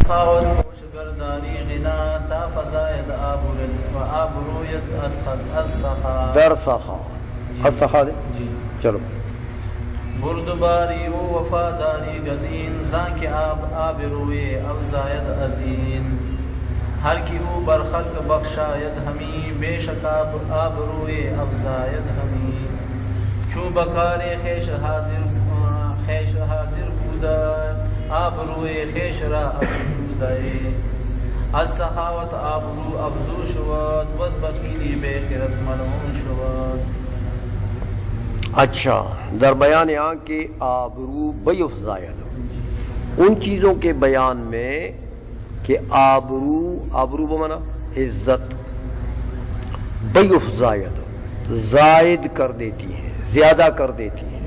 خاوت خوشگردانی غنا تا فزاید آبرد و آبرویت از سخا در سخا از سخا دے جی چلو بردباری و وفاداری گزین زان کے آبروی افزاید ازین ہر کی او برخلق بخشاید ہمی بے شک آبروی افزاید ہمی چو بکار خیش حاضر بودا آبروی خیش را افزودائی از سخاوت آبرو افزو شود وز بخیلی بے خیرت ملعون شود. اچھا در بیان آن کے آبرو بیفزاید ان چیزوں کے بیان میں کہ آبرو بمانا عزت بیفزاید زائد کر دیتی ہے زیادہ کر دیتی ہے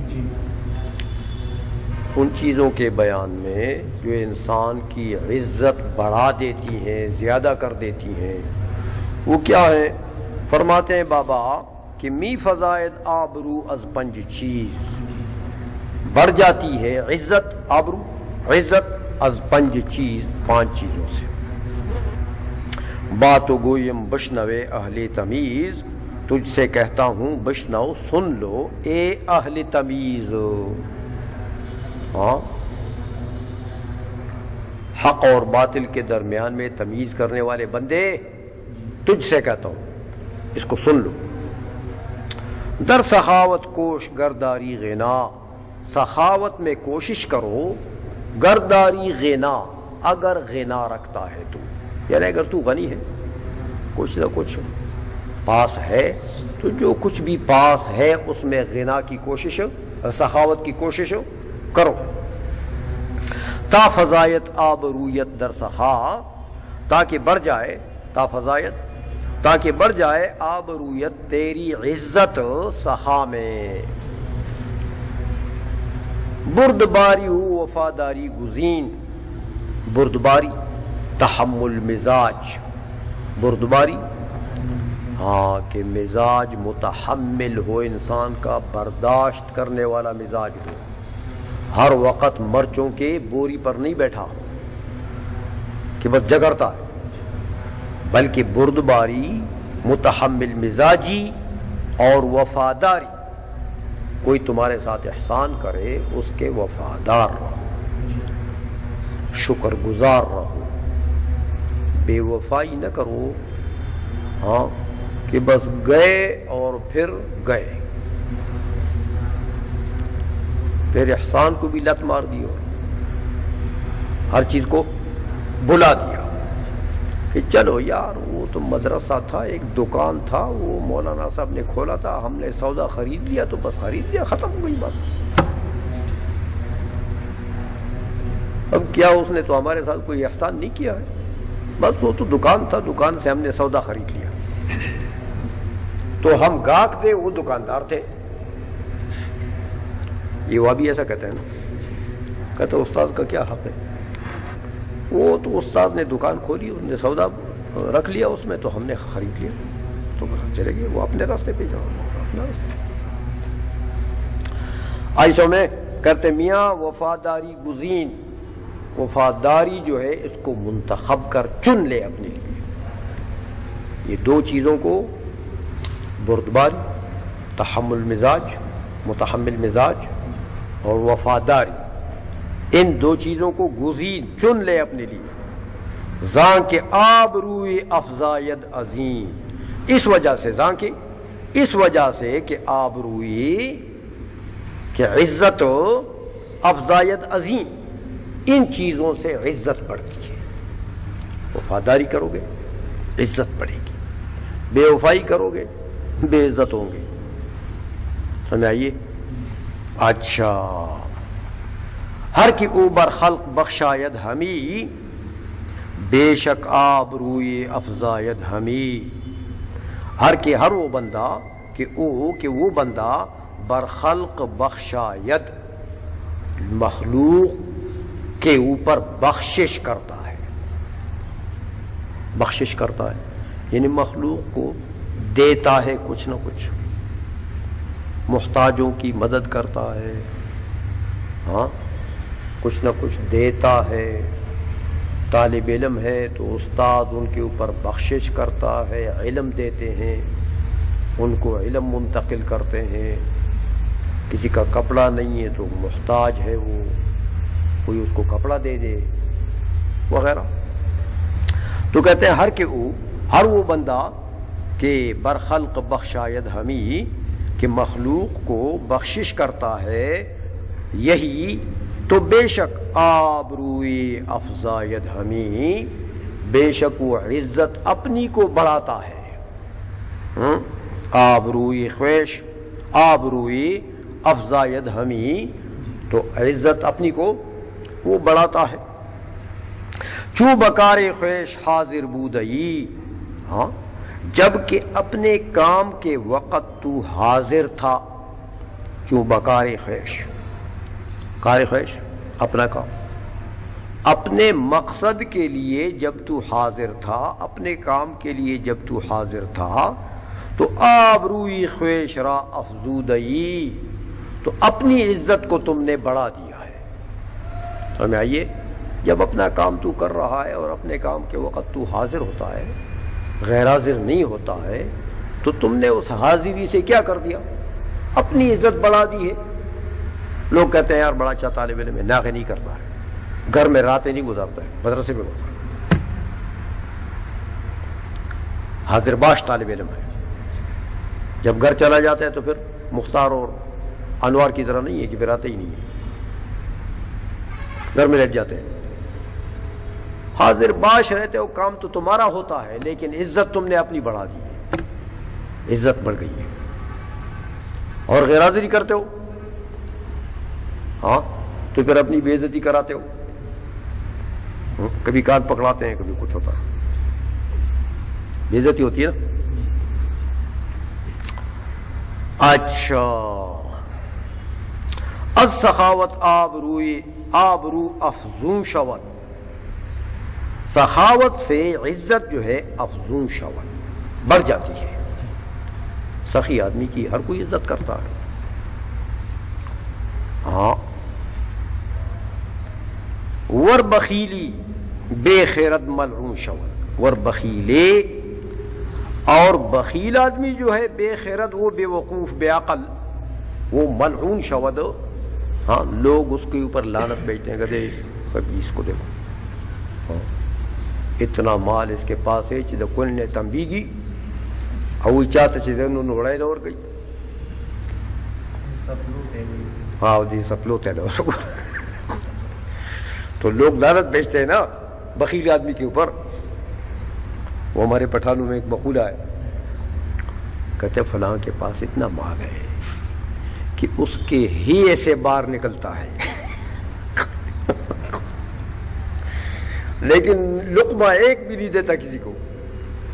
ان چیزوں کے بیان میں جو انسان کی عزت بڑھا دیتی ہیں زیادہ کر دیتی ہیں وہ کیا ہے؟ فرماتے ہیں بابا کہ می فزائد آبرو از پنج چیز بڑھ جاتی ہے عزت آبرو عزت از پنج چیز پانچ چیزوں سے. باتو گویم بشنوے اہل تمیز تجھ سے کہتا ہوں بشنو سن لو اے اہل تمیز. ہاں حق اور باطل کے درمیان میں تمیز کرنے والے بندے تجھ سے کہتا ہوں اس کو سن لو. در سخاوت کوش گرداری غنا سخاوت میں کوشش کرو گرداری غنا اگر غنا رکھتا ہے تو یعنی اگر تو غنی ہے کچھ نہ کچھ پاس ہے تو جو کچھ بھی پاس ہے اس میں غنا کی کوشش سخاوت کی کوشش کرو. تا فضایت آبرویت در سخا تاکہ بڑھ جائے تا فضایت تاکہ بڑھ جائے آبرویت تیری عزت سخا میں. بردباری ہو وفاداری گزین بردباری تحمل مزاج بردباری ہاں کہ مزاج متحمل ہو انسان کا برداشت کرنے والا مزاج ہو ہر وقت مرچوں کے بوری پر نہیں بیٹھا کہ بس جگرتا ہے بلکہ بردباری متحمل مزاجی اور وفاداری کوئی تمہارے ساتھ احسان کرے اس کے وفادار رہو شکر گزار رہو بے وفائی نہ کرو ہاں کہ بس گئے اور پھر گئے پھر احسان کو بھی لت مار دی اور ہر چیز کو بلا دیا کہ چلو یار وہ تو مدرسہ تھا ایک دکان تھا وہ مولانا صاحب نے کھولا تھا ہم نے سودا خرید لیا تو بس خرید لیا ختم ہو گئی بات. اب کیا اس نے تو ہمارے ساتھ کوئی احسان نہیں کیا ہے بس وہ تو دکان تھا دکان سے ہم نے سودا خرید لیا تو ہم گاہک تھے وہ دکاندار تھے. یہ وہ بھی ایسا کہتے ہیں نا کہتے استاد کا کیا حق ہے وہ تو استاد نے دکان کھولی اس نے سودا رکھ لیا اس میں تو ہم نے خرید لیا تو بس چلے گئے وہ اپنے راستے پہ جاؤ اپنا راستے. آئسو میں کہتے میاں وفاداری گزین وفاداری جو ہے اس کو منتخب کر چن لے اپنے لیے. یہ دو چیزوں کو بردباری تحمل مزاج متحمل مزاج اور وفاداری ان دو چیزوں کو گزین چن لے اپنے لیے. زان کے آبروی افزاید عظیم اس وجہ سے زان کی اس وجہ سے کہ آبروی کہ عزت افزاید عظیم ان چیزوں سے عزت بڑھتی ہے. وفاداری کرو گے عزت بڑھے گی بے وفائی کرو گے بے عزت ہوں گے. سمجھائیے. اچھا ہر کی اوبر خلق بخشاید ہمی بے شک آبروی افزاید ہمی ہر کے ہر وہ بندہ کہ وہ بندہ برخلق بخشاید مخلوق کے اوپر بخشش کرتا ہے بخشش کرتا ہے یعنی مخلوق کو دیتا ہے کچھ نہ کچھ محتاجوں کی مدد کرتا ہے ہاں کچھ نہ کچھ دیتا ہے طالب علم ہے تو استاد ان کے اوپر بخشش کرتا ہے، علم دیتے ہیں، ان کو علم منتقل کرتے ہیں. کسی کا کپڑا نہیں ہے تو محتاج ہے، وہ کوئی اس کو کپڑا دے دے وغیرہ. تو کہتے ہیں ہر وہ بندہ کہ برخلق بخشاید ہمی، کہ مخلوق کو بخشش کرتا ہے، یہی تو بے شک آبروئی افزاید ہمی، بے شک وہ عزت اپنی کو بڑھاتا ہے. آبروئی خویش، آبروئی افزاید ہمی، تو عزت اپنی کو وہ بڑھاتا ہے. چوں بکار خویش حاضر بودئی، ہاں جب کہ اپنے کام کے وقت تو حاضر تھا. چوں بکار خویش، کار خویش اپنا کام، اپنے مقصد کے لیے جب تو حاضر تھا، اپنے کام کے لیے جب تو حاضر تھا، تو آبروئی خویش را افزودئی، تو اپنی عزت کو تم نے بڑھا دیا ہے. ہمیں آئیے، جب اپنا کام تو کر رہا ہے اور اپنے کام کے وقت تو حاضر ہوتا ہے، غیر حاضر نہیں ہوتا ہے، تو تم نے اس حاضری سے کیا کر دیا؟ اپنی عزت بڑھا دی ہے. لوگ کہتے ہیں یار بڑا اچھا طالب علم ہے، ناغے نہیں کرتا ہے، گھر میں راتیں نہیں گزارتا ہے، مدرسے میں گزارتا ہے، حاضر باش طالب علم ہے. جب گھر چلا جاتا ہے تو پھر مختار اور انوار کی طرح نہیں ہے کہ پھر آتے ہی نہیں ہے، گھر میں رہ جاتے ہیں. حاضر باش رہتے ہو، کام تو تمہارا ہوتا ہے، لیکن عزت تم نے اپنی بڑھا دی ہے، عزت بڑھ گئی ہے. اور غیر حاضری کرتے ہو، ہاں تو پھر اپنی بے عزتی کراتے ہو. کبھی کان پکڑاتے ہیں، کبھی کچھ ہوتا ہے، بے عزتی ہوتی ہے نا. اچھا، السخاوت آبرو افزون شود، سخاوت سے عزت جو ہے افزون شود بڑھ جاتی ہے. سخی آدمی کی ہر کوئی عزت کرتا ہے. ہاں، ور بخیلی بے خیرت ملعون شود، ور بخیلے، اور بخیل آدمی جو ہے بے خیرت، وہ بے وقوف، بے عقل، وہ ملعون شود. ہاں، لوگ اس کے اوپر لعنت بیچتے ہیں، کہتے کبھی اس کو دیکھو، اتنا مال اس کے پاس ہے، چیز کل نے تنبیگی او چاہتے چیزیں انہوں نے اڑائی دور گئی. ہاں جی، سپلوت ہے نا. تو لوگ لعنت بیچتے ہیں نا بخیل آدمی کے اوپر. وہ ہمارے پٹھانوں میں ایک بخولہ ہے، کہتے فلاں کے پاس اتنا مال ہے کہ اس کے ہی ایسے باہر نکلتا ہے، لیکن لقمہ ایک بھی نہیں دیتا کسی کو.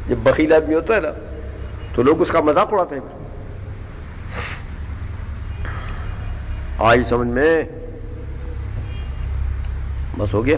جب بخیل آدمی ہوتا ہے نا تو لوگ اس کا مذاق اڑاتے ہیں. آئی سمجھ میں؟ بس ہو گیا.